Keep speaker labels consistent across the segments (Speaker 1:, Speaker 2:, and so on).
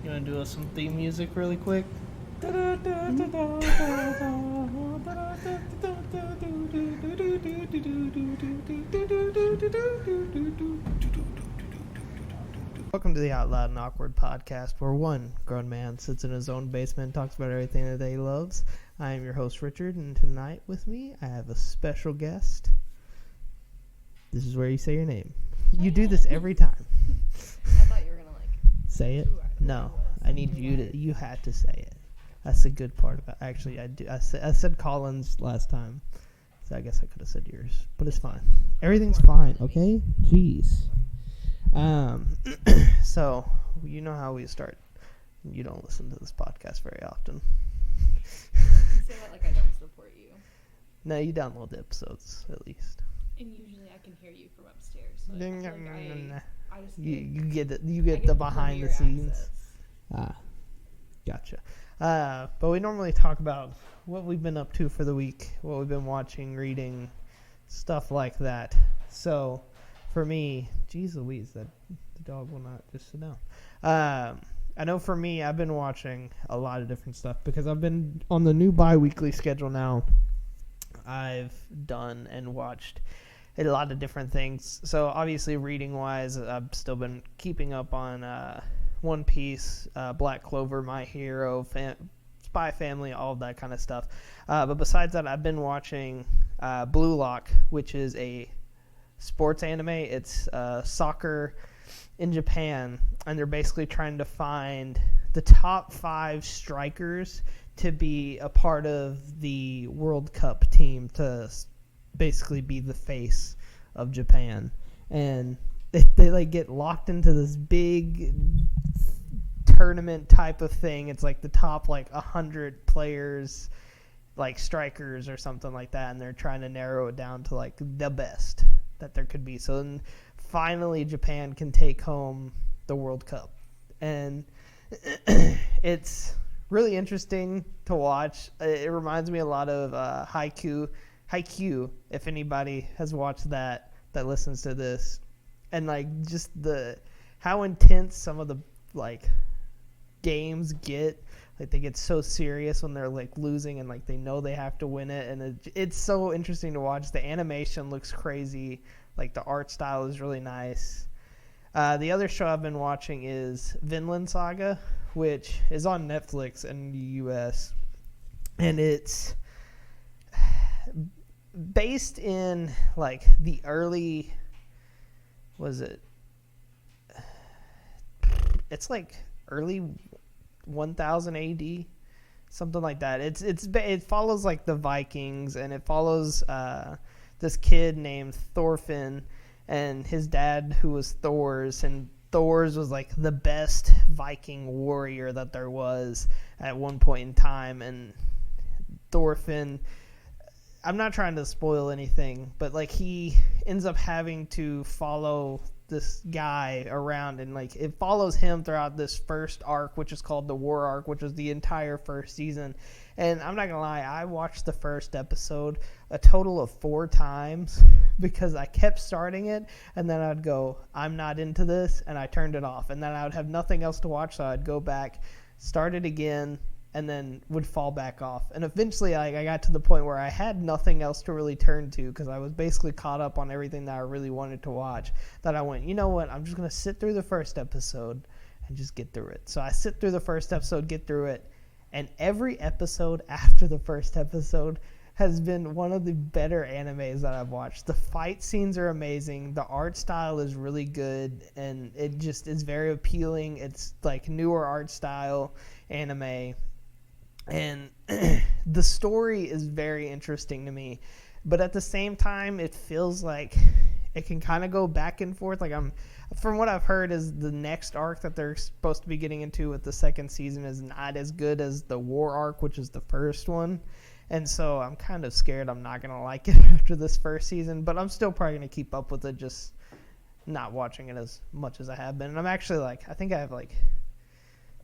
Speaker 1: You want to do some theme music really quick? Welcome to the OutLoud&Awkward podcast, where one grown man sits in his own basement and talks about everything that he loves. I am your host, Richard, and tonight with me, I have a special guest. This is where you say your name. You do this every time.
Speaker 2: I thought you were gonna
Speaker 1: say it. No, I need you to. You had to say it. That's the good part about. Actually, I do. I said Collins last time, so I guess I could have said yours, but it's fine. Everything's fine. Okay. Jeez. So you know how we start. You don't listen to this podcast very often.
Speaker 2: You say that like I don't support you.
Speaker 1: No, you download the episodes at least.
Speaker 2: And usually I can hear you from upstairs. So I just
Speaker 1: you get the behind the scenes. Gotcha. But we normally talk about what we've been up to for the week, what we've been watching, reading, stuff like that. So for me, geez Louise, that the dog will not just sit down. I know for me, I've been watching a lot of different stuff because I've been on the new bi-weekly schedule now. I've done and watched a lot of different things. So obviously reading-wise, I've still been keeping up on One Piece, Black Clover, My Hero, Spy Family, all of that kind of stuff. But besides that, I've been watching Blue Lock, which is a sports anime. It's soccer in Japan, and they're basically trying to find the top 5 strikers to be a part of the World Cup team to basically be the face of Japan. And they like get locked into this big tournament type of thing. It's like the top like 100 players, like strikers or something like that, and they're trying to narrow it down to like the best that there could be. So then finally Japan can take home the World Cup. And it's really interesting to watch. It reminds me a lot of Haikyuu, if anybody has watched that listens to this. And like just how intense some of the like games get. Like they get so serious when they're like losing and like they know they have to win it, and it's so interesting to watch. The animation looks crazy. Like the art style is really nice. The other show I've been watching is Vinland Saga, which is on Netflix in the US, and it's based in like the early, it's like early 1000 AD, something like that. It follows like the Vikings, and it follows this kid named Thorfinn and his dad who was Thor's, and Thor's was like the best Viking warrior that there was at one point in time. And Thorfinn, I'm not trying to spoil anything, but like he ends up having to follow this guy around, and like it follows him throughout this first arc, which is called the War Arc, which was the entire first season. And I'm not gonna lie, I watched the first episode a total of 4 times because I kept starting it, and then I'd go, I'm not into this, and I turned it off, and then I would have nothing else to watch, so I'd go back, start it again, and then would fall back off. And eventually I got to the point where I had nothing else to really turn to because I was basically caught up on everything that I really wanted to watch, that I went, you know what, I'm just going to sit through the first episode and just get through it. So I sit through the first episode, get through it, and every episode after the first episode has been one of the better animes that I've watched. The fight scenes are amazing. The art style is really good, and it just is very appealing. It's like newer art style anime. And the story is very interesting to me, but at the same time, it feels like it can kind of go back and forth. Like from what I've heard, is the next arc that they're supposed to be getting into with the second season is not as good as the War Arc, which is the first one. And so I'm kind of scared I'm not going to like it after this first season, but I'm still probably going to keep up with it, just not watching it as much as I have been. And I'm actually I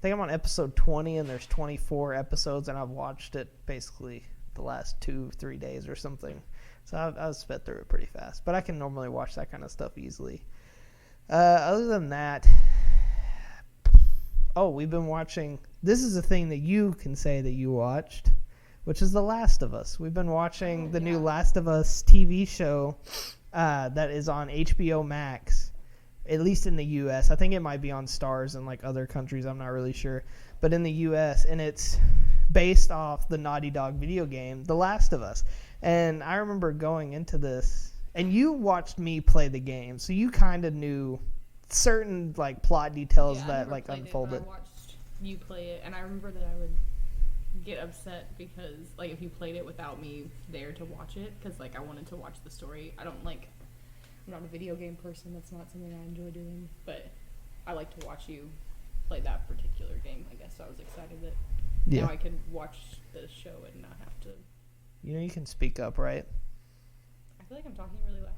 Speaker 1: think I'm on episode 20, and there's 24 episodes, and I've watched it basically the last 2-3 days or something. So I've sped through it pretty fast. But I can normally watch that kind of stuff easily. Other than that, we've been watching. This is a thing that you can say that you watched, which is The Last of Us. We've been watching the new Last of Us TV show that is on HBO Max, at least in the U.S. I think it might be on Starz in like other countries. I'm not really sure. But in the U.S., and it's based off the Naughty Dog video game, The Last of Us. And I remember going into this, and you watched me play the game, so you kind of knew certain like plot details that like unfolded.
Speaker 2: I watched you play it, and I remember that I would get upset because like if you played it without me there to watch it, because like I wanted to watch the story. I'm not a video game person. That's not something I enjoy doing, but I like to watch you play that particular game. I guess so I was excited that now I could watch the show and not have to.
Speaker 1: You know, you can speak up, right?
Speaker 2: I feel like I'm talking really loud.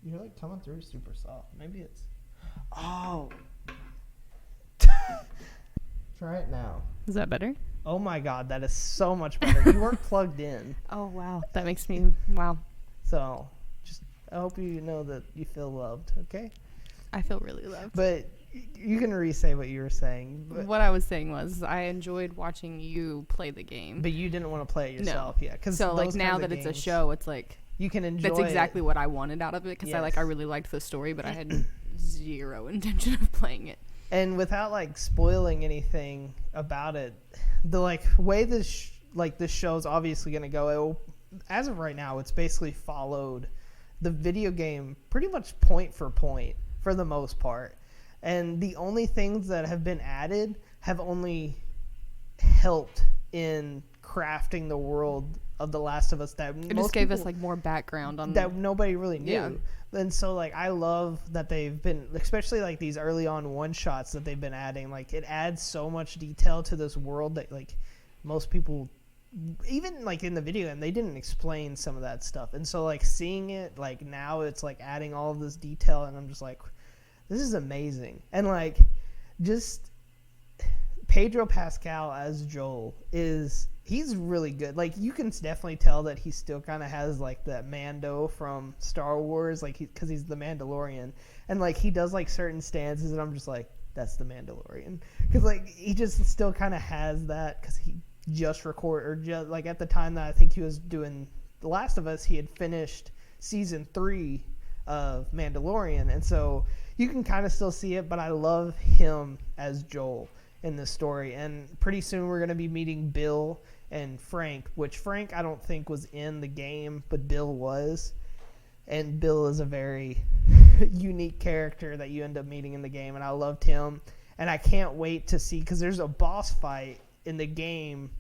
Speaker 1: You're like coming through super soft. Maybe it's. Oh. Try it now.
Speaker 2: Is that better?
Speaker 1: Oh my God, that is so much better. You weren't plugged in.
Speaker 2: Oh wow, that makes me wow.
Speaker 1: So, just I hope you know that you feel loved. Okay.
Speaker 2: I feel really loved.
Speaker 1: But you can re-say what you were saying.
Speaker 2: What I was saying was I enjoyed watching you play the game.
Speaker 1: But you didn't want to play it yourself, yeah.
Speaker 2: So like now that it's a show, it's like
Speaker 1: you can enjoy.
Speaker 2: That's exactly what I wanted out of it because I really liked the story, but I had zero intention of playing it.
Speaker 1: And without like spoiling anything about it, the like way this show's obviously going to go. As of right now, it's basically followed the video game pretty much point for point for the most part. And the only things that have been added have only helped in crafting the world of The Last of Us. That
Speaker 2: it just gave us like more background on
Speaker 1: that nobody really knew. Yeah. And so like I love that they've been, especially like these early on one shots that they've been adding. Like it adds so much detail to this world that like most people, even like in the video game, they didn't explain some of that stuff. And so like seeing it like now, it's like adding all of this detail, and I'm just like, this is amazing. And like just Pedro Pascal as Joel he's really good. Like you can definitely tell that he still kind of has like that Mando from Star Wars, like because he's the Mandalorian, and like he does like certain stances, and I'm just like, that's the Mandalorian, because like he just still kind of has that because he just like at the time that I think he was doing The Last of Us, he had finished season 3 of Mandalorian, and so you can kind of still see it. But I love him as Joel in this story, and pretty soon we're going to be meeting Bill and Frank, which Frank I don't think was in the game, but Bill was. And Bill is a very unique character that you end up meeting in the game, and I loved him. And I can't wait to see, because there's a boss fight in the game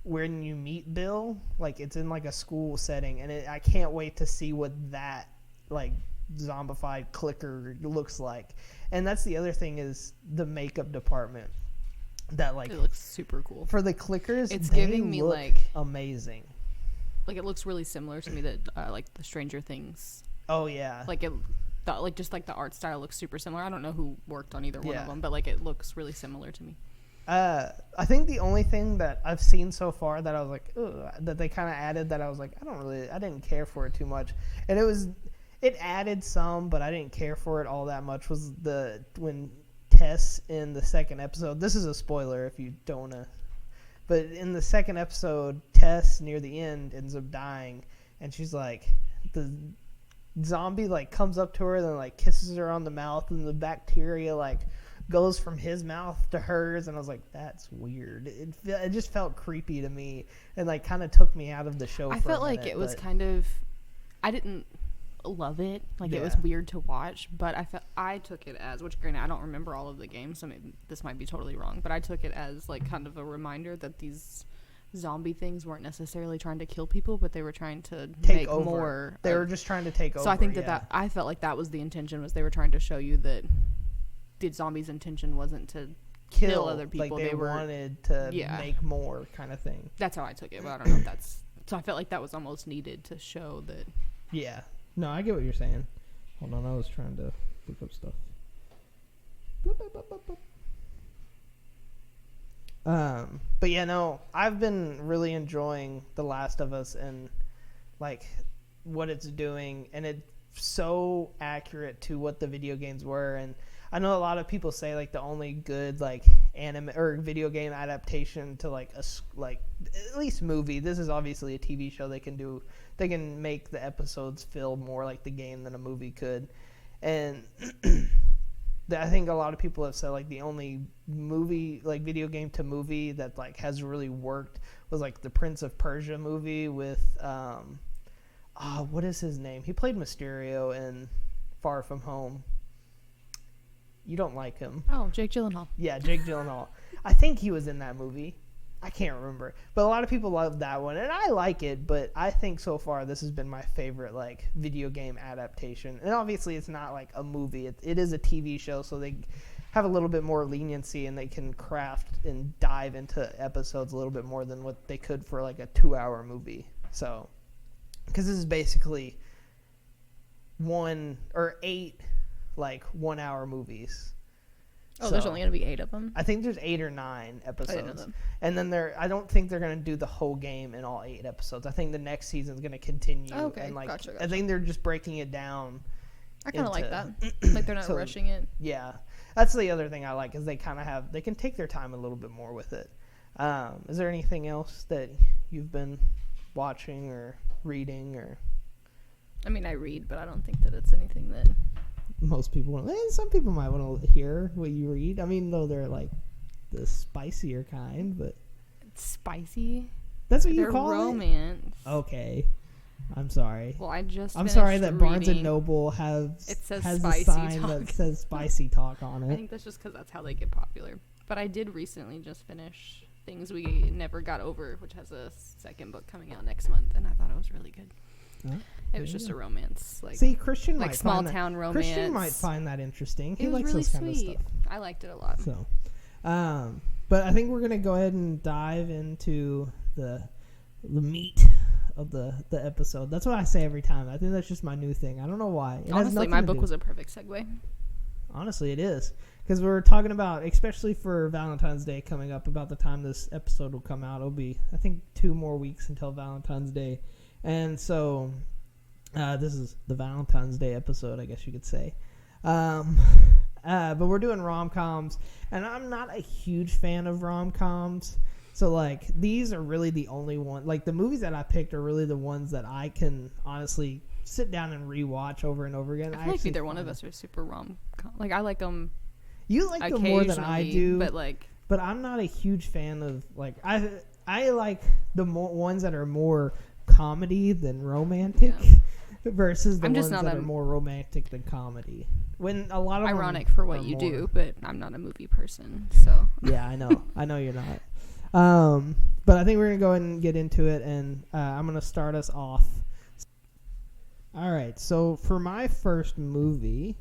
Speaker 1: when you meet Bill, like it's in like a school setting, and I can't wait to see what that like zombified clicker looks like. And that's the other thing is the makeup department. That like
Speaker 2: it looks super cool
Speaker 1: for the clickers.
Speaker 2: It's giving me like
Speaker 1: amazing.
Speaker 2: Like it looks really similar to me that like the Stranger Things.
Speaker 1: Oh yeah.
Speaker 2: Like just like the art style looks super similar. I don't know who worked on either one of them, but like it looks really similar to me.
Speaker 1: I think the only thing that I've seen so far that I was like, ugh, that they kind of added that I was like, I didn't care for it too much, and it added some, but I didn't care for it all that much. Was when Tess in the second episode. This is a spoiler if you don't want to. But in the second episode, Tess near the end ends up dying, and she's like, the zombie like comes up to her and then like kisses her on the mouth, and the bacteria like goes from his mouth to hers, and I was like, that's weird. It just felt creepy to me, and like kind of took me out of the show.
Speaker 2: I felt like it was kind of. I didn't love it. Like it was weird to watch, but I took it as, which granted I don't remember all of the games, so maybe this might be totally wrong, but I took it as like kind of a reminder that these zombie things weren't necessarily trying to kill people, but they were trying to make over. More.
Speaker 1: They were just trying to take over.
Speaker 2: So I think that I felt like that was the intention, was they were trying to show you that the zombies' intention wasn't to kill other people.
Speaker 1: Like they wanted to make more kind of thing.
Speaker 2: That's how I took it, but I don't know if that's... So I felt like that was almost needed to show that...
Speaker 1: Yeah. No, I get what you're saying. Hold on, I was trying to look up stuff. But yeah, no, I've been really enjoying The Last of Us and like what it's doing, and it's so accurate to what the video games were. And I know a lot of people say like the only good like anime or video game adaptation to like like at least movie. This is obviously a TV show. They can make the episodes feel more like the game than a movie could, and I think a lot of people have said like the only movie like video game to movie that like has really worked was like the Prince of Persia movie with what is his name? He played Mysterio in Far From Home. You don't like him.
Speaker 2: Oh, Jake Gyllenhaal.
Speaker 1: Yeah, Jake Gyllenhaal. I think he was in that movie. I can't remember. But a lot of people love that one, and I like it, but I think so far this has been my favorite like video game adaptation. And obviously it's not like a movie. It is a TV show, so they have a little bit more leniency and they can craft and dive into episodes a little bit more than what they could for like a 2-hour movie. So, because this is basically 8 like 1-hour movies.
Speaker 2: Oh, so, there's only going to be 8 of them?
Speaker 1: I think there's 8 or 9 episodes.
Speaker 2: I didn't know them.
Speaker 1: And then I don't think they're going to do the whole game in all 8 episodes. I think the next season's going to continue.
Speaker 2: Oh, okay,
Speaker 1: and like,
Speaker 2: gotcha.
Speaker 1: I think they're just breaking it down.
Speaker 2: I kind of like that. Like they're not rushing it.
Speaker 1: Yeah. That's the other thing I like is they can take their time a little bit more with it. Is there anything else that you've been watching or reading or?
Speaker 2: I mean, I read, but I don't think that it's anything that
Speaker 1: most people want. Some people might want to hear what you read. I mean, though they're like the spicier kind, but
Speaker 2: it's spicy.
Speaker 1: That's what you call
Speaker 2: romance.
Speaker 1: It? Okay. I'm sorry.
Speaker 2: Well,
Speaker 1: I'm sorry that Barnes and Noble has a sign that says spicy talk on it.
Speaker 2: I think that's just because that's how they get popular. But I did recently just finish Things We Never Got Over, which has a second book coming out next month, and I thought it was really good. Huh? It was just a romance, like
Speaker 1: Christian,
Speaker 2: like small town romance.
Speaker 1: Christian might find that interesting. He likes
Speaker 2: really
Speaker 1: those kind of stuff.
Speaker 2: I liked it a lot.
Speaker 1: So, but I think we're gonna go ahead and dive into the meat of the episode. That's what I say every time. I think that's just my new thing. I don't know why.
Speaker 2: Honestly, my book was a perfect segue.
Speaker 1: Honestly, it is. Because we're talking about, especially for Valentine's Day coming up, about the time this episode will come out. It'll be, I think, 2 more weeks until Valentine's Day. And so, this is the Valentine's Day episode, I guess you could say. But we're doing rom-coms. And I'm not a huge fan of rom-coms. So, like, these are really the only one. Like, the movies that I picked are really the ones that I can honestly sit down and rewatch over and over again.
Speaker 2: I feel like neither one of us are super rom-com. Like, I like them.
Speaker 1: You like them more than I do.
Speaker 2: But
Speaker 1: I'm not a huge fan of, like, I like the ones that are more comedy than romantic versus the ones that are more romantic than comedy. When a lot of
Speaker 2: ironic for what you do, but I'm not a movie person, so.
Speaker 1: Yeah, I know you're not. But I think we're going to go ahead and get into it, and I'm going to start us off. All right, so for my first movie,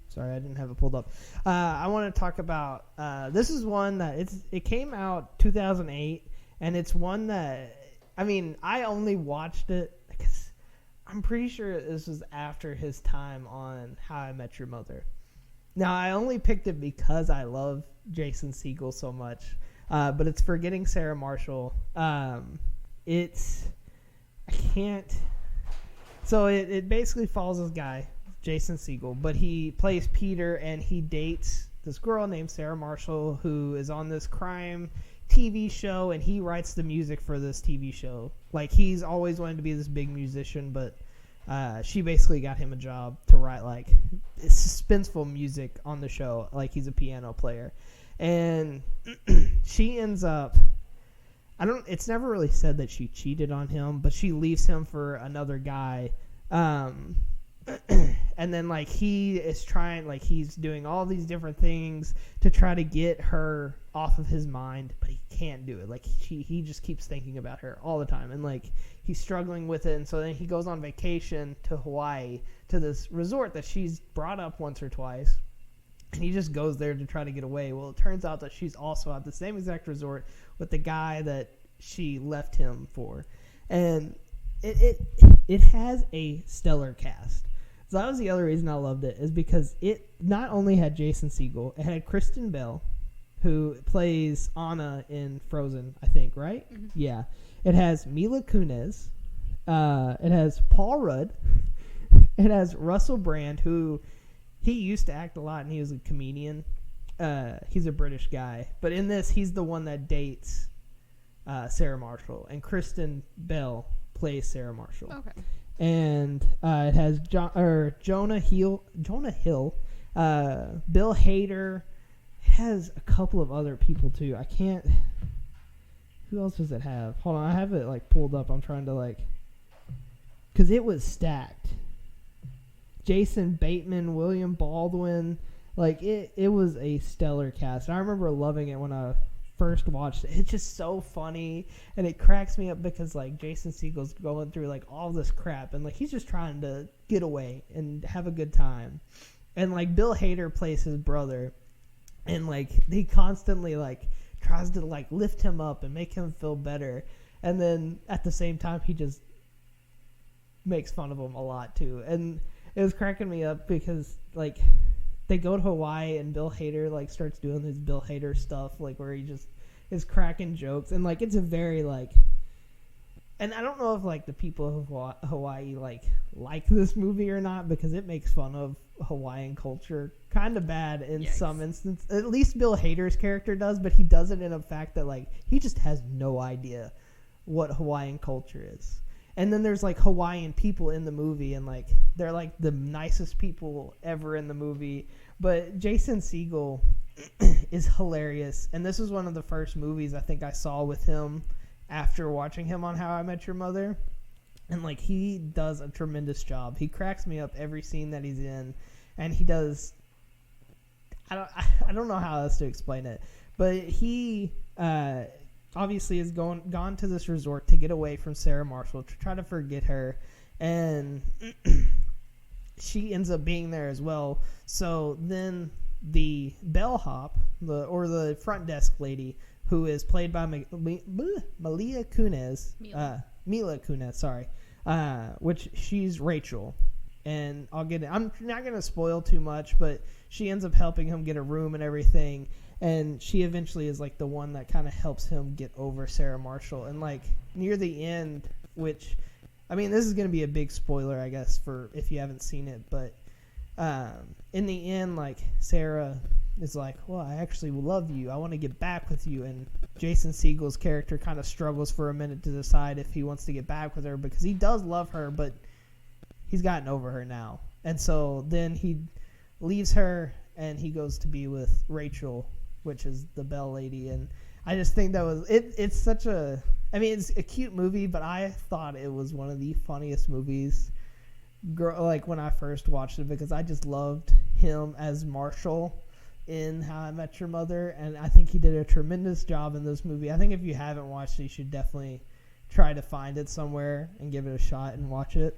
Speaker 1: sorry, I didn't have it pulled up. I want to talk about, this is one that it came out 2008, and it's one that, I mean, I only watched it because I'm pretty sure this was after his time on How I Met Your Mother. Now, I only picked it because I love Jason Segel so much. But it's Forgetting Sarah Marshall. So it basically follows this guy, Jason Segel, but he plays Peter and he dates this girl named Sarah Marshall who is on this crime TV show, and he writes the music for this TV show. Like, he's always wanted to be this big musician, but she basically got him a job to write like suspenseful music on the show. Like, he's a piano player. And she ends up, it's never really said that she cheated on him, but she leaves him for another guy. And then, like, he is trying, like, he's doing all these different things to try to get her off of his mind, but he can't do it. Like, he just keeps thinking about her all the time, and, like, he's struggling with it. And so then he goes on vacation to Hawaii, to this resort that she's brought up once or twice. And he just goes there to try to get away. Well, it turns out that she's also at the same exact resort with the guy that she left him for. And it has a stellar cast. So that was the other reason I loved it, is because it not only had Jason Segel, it had Kristen Bell, who plays Anna in Frozen, I think, right? Mm-hmm. Yeah. It has Mila Kunis. It has Paul Rudd. It has Russell Brand, who... he used to act a lot, and he was a comedian. He's a British guy, but in this, he's the one that dates Sarah Marshall, and Kristen Bell plays Sarah Marshall.
Speaker 2: Okay.
Speaker 1: And it has Jonah Hill, Bill Hader. It has a couple of other people too. I can't. Who else does it have? Hold on, I have it like pulled up. I'm trying to because it was stacked. Jason Bateman, William Baldwin, it was a stellar cast. And I remember loving it when I first watched it. It's just so funny, and it cracks me up because Jason Segel's going through all this crap, and he's just trying to get away and have a good time. And Bill Hader plays his brother, and he constantly tries to lift him up and make him feel better, and then at the same time he just makes fun of him a lot too. And it was cracking me up because they go to Hawaii, and Bill Hader starts doing his Bill Hader stuff where he just is cracking jokes, and it's a very and I don't know if the people of Hawaii like this movie or not, because it makes fun of Hawaiian culture kind of bad in some instances. At least Bill Hader's character does, but he does it in a fact that he just has no idea what Hawaiian culture is. And then there's Hawaiian people in the movie, and they're the nicest people ever in the movie. But Jason Segel is hilarious, and this was one of the first movies I think I saw with him after watching him on How I Met Your Mother. And he does a tremendous job. He cracks me up every scene that he's in, and he does. I don't know how else to explain it, but he obviously is gone to this resort to get away from Sarah Marshall, to try to forget her, and she ends up being there as well. So then the bellhop, the front desk lady, who is played by Mila Kunis, sorry, which she's Rachel. And I'm not going to spoil too much, but she ends up helping him get a room and everything. And she eventually is the one that kind of helps him get over Sarah Marshall. And near the end, which, I mean, this is going to be a big spoiler, I guess, for if you haven't seen it. But in the end, Sarah is well, I actually love you. I want to get back with you. And Jason Segel's character kind of struggles for a minute to decide if he wants to get back with her, because he does love her, but he's gotten over her now. And so then he leaves her and he goes to be with Rachel, which is the bell lady. And I just think that was it's such a, I mean, it's a cute movie, but I thought it was one of the funniest movies when I first watched it, because I just loved him as Marshall in How I Met Your Mother, and I think he did a tremendous job in this movie. I think if you haven't watched it, you should definitely try to find it somewhere and give it a shot and watch it,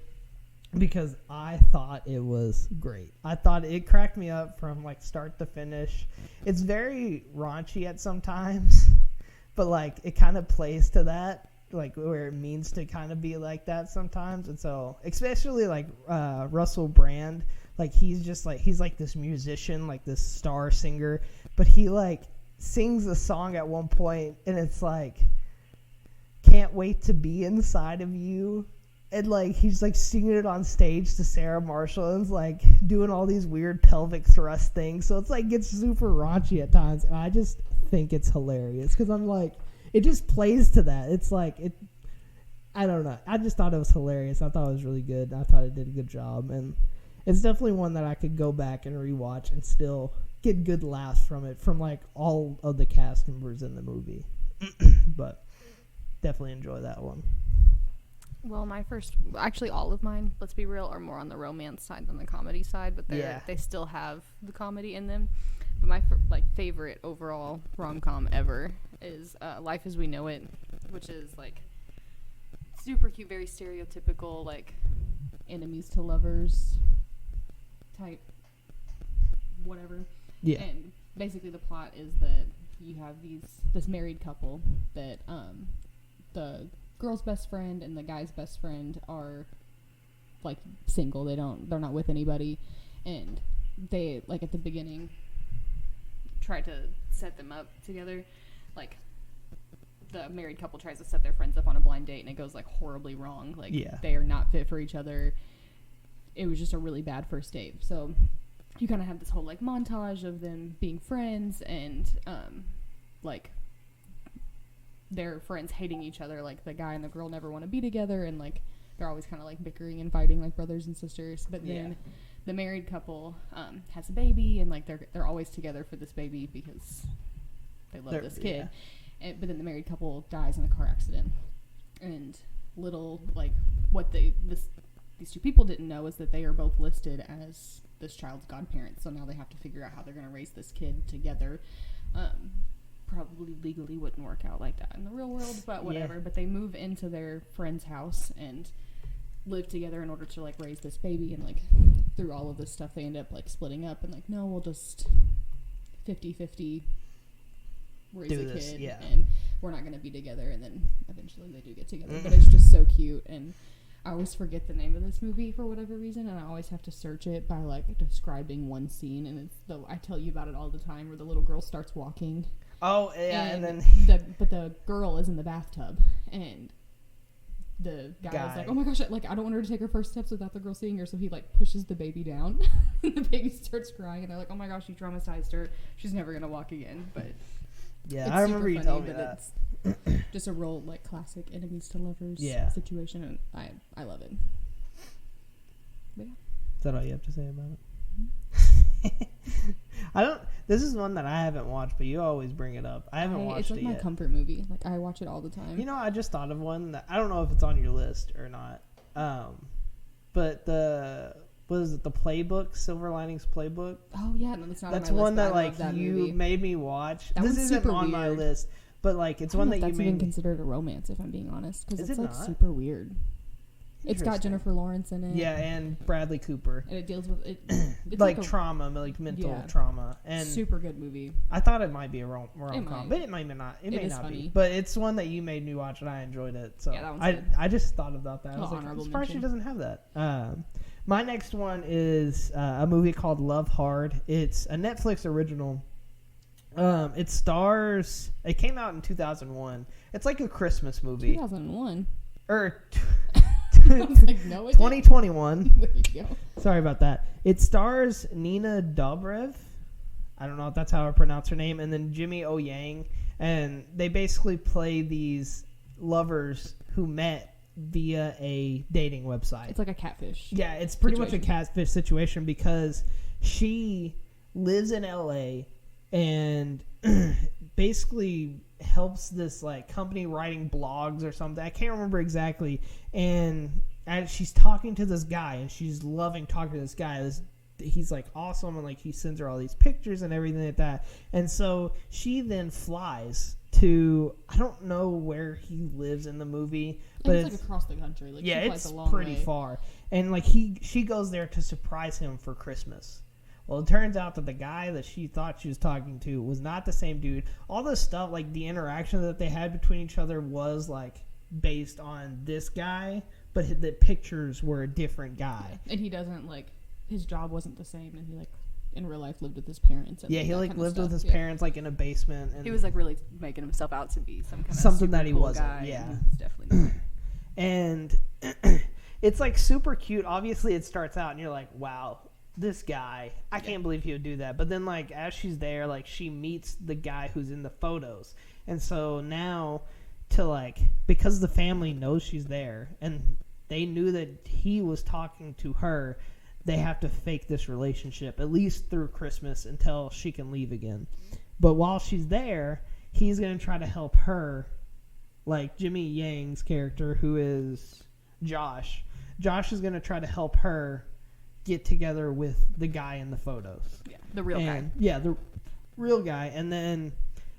Speaker 1: because I thought it was great. I thought it cracked me up from start to finish. It's very raunchy at some times, but it kind of plays to that, where it means to kind of be like that sometimes. And so especially Russell Brand, he's just he's this musician, this star singer, but he sings a song at one point, and it's can't wait to be inside of you. And he's singing it on stage to Sarah Marshall, and it's doing all these weird pelvic thrust things. So it's gets super raunchy at times, and I just think it's hilarious, because I'm it just plays to that. It's I don't know. I just thought it was hilarious. I thought it was really good. I thought it did a good job, and it's definitely one that I could go back and rewatch and still get good laughs from it, from all of the cast members in the movie. But definitely enjoy that one.
Speaker 2: Well, actually all of mine, let's be real, are more on the romance side than the comedy side, but they still have the comedy in them. But my favorite overall rom-com ever is Life as We Know It, which is super cute, very stereotypical enemies to lovers type whatever.
Speaker 1: Yeah.
Speaker 2: And basically the plot is that you have this married couple that the girl's best friend and the guy's best friend are single. They're not with anybody, and they at the beginning try to set them up together. The married couple tries to set their friends up on a blind date, and it goes horribly wrong. They are not fit for each other. It was just a really bad first date. So you kind of have this whole like montage of them being friends and like their friends hating each other. Like the guy and the girl never want to be together, and like they're always kind of like bickering and fighting like brothers and sisters. But then the married couple has a baby, and like they're always together for this baby because they love this kid. But then the married couple dies in a car accident, and little like what these two people didn't know is that they are both listed as this child's godparents. So now they have to figure out how they're going to raise this kid together. Probably legally wouldn't work out like that in the real world, but whatever. Yeah. But they move into their friend's house and live together in order to like raise this baby, and like through all of this stuff they end up like splitting up and like, no, we'll just 50-50 raise a kid and we're not going to be together. And then eventually they do get together, but it's just so cute. And I always forget the name of this movie for whatever reason, and I always have to search it by like describing one scene, and it's I tell you about it all the time, where the little girl starts walking.
Speaker 1: Oh yeah, and then
Speaker 2: the girl is in the bathtub, and the guy is like, oh my gosh, like I don't want her to take her first steps without the girl seeing her, so he like pushes the baby down, and the baby starts crying, and they're like, oh my gosh, you traumatized her, she's never gonna walk again. But
Speaker 1: yeah, I remember you telling me that.
Speaker 2: It's just a real like classic enemies to lovers situation, and I love it. But yeah.
Speaker 1: Is that all you have to say about it? This is one that I haven't watched, but you always bring it up. I haven't watched it yet.
Speaker 2: It's like my comfort movie. Like I watch it all the time.
Speaker 1: You know, I just thought of one that I don't know if it's on your list or not. But the Playbook, Silver Linings Playbook?
Speaker 2: Oh yeah, no, that's not
Speaker 1: that's
Speaker 2: on my
Speaker 1: one
Speaker 2: list,
Speaker 1: that like you
Speaker 2: movie.
Speaker 1: Made me watch.
Speaker 2: That
Speaker 1: this isn't on
Speaker 2: weird.
Speaker 1: my list, but like it's one that you made.
Speaker 2: That's even considered a romance, if I'm being honest, because it's like
Speaker 1: not?
Speaker 2: Super weird. It's got Jennifer Lawrence in it.
Speaker 1: Yeah, and Bradley Cooper.
Speaker 2: And it deals with it. It's
Speaker 1: like trauma, like mental trauma. And
Speaker 2: super good movie.
Speaker 1: I thought it might be a rom-com, but it might not. It may not
Speaker 2: funny.
Speaker 1: be. But it's one that you made me watch, and I enjoyed it. So
Speaker 2: yeah, that one's good.
Speaker 1: I just thought about that. I was like, I'm surprised she doesn't have that. My next one is a movie called Love Hard. It's a Netflix original. It stars. It came out in 2001. It's like a Christmas movie.
Speaker 2: 2001.
Speaker 1: Or.
Speaker 2: I was like, no,
Speaker 1: 2021.
Speaker 2: There you go.
Speaker 1: Sorry about that. It stars Nina Dobrev. I don't know if that's how I pronounce her name. And then Jimmy O Yang. And they basically play these lovers who met via a dating website.
Speaker 2: It's like a catfish.
Speaker 1: Yeah, it's pretty much a catfish situation because she lives in LA and basically helps this like company writing blogs or something. I can't remember exactly. And as she's talking to this guy, and she's loving talking to this guy. He's like awesome, and like he sends her all these pictures and everything like that. And so she then flies to, I don't know where he lives in the movie, but
Speaker 2: it's like across the country. Like,
Speaker 1: yeah, it's
Speaker 2: a long
Speaker 1: pretty
Speaker 2: way.
Speaker 1: far. And like she goes there to surprise him for Christmas. Well, it turns out that the guy that she thought she was talking to was not the same dude. All this stuff, like the interaction that they had between each other was like based on this guy, but the pictures were a different guy.
Speaker 2: And he doesn't like, his job wasn't the same, and he like in real life lived with his parents. And
Speaker 1: he like lived with his parents like in a basement. And
Speaker 2: he was like really making himself out to be some kind of
Speaker 1: something that he
Speaker 2: cool
Speaker 1: wasn't.
Speaker 2: Guy,
Speaker 1: yeah,
Speaker 2: and he's definitely not.
Speaker 1: And it's like super cute. Obviously, it starts out and you're like, wow. This guy, I can't believe he would do that. But then, like, as she's there, like, she meets the guy who's in the photos. And so now, because the family knows she's there, and they knew that he was talking to her, they have to fake this relationship, at least through Christmas, until she can leave again. But while she's there, he's going to try to help her, like Jimmy Yang's character, who is Josh. Josh is going to try to help her get together with the guy in the photos.
Speaker 2: Yeah, the real guy.
Speaker 1: Yeah, the real guy. And then,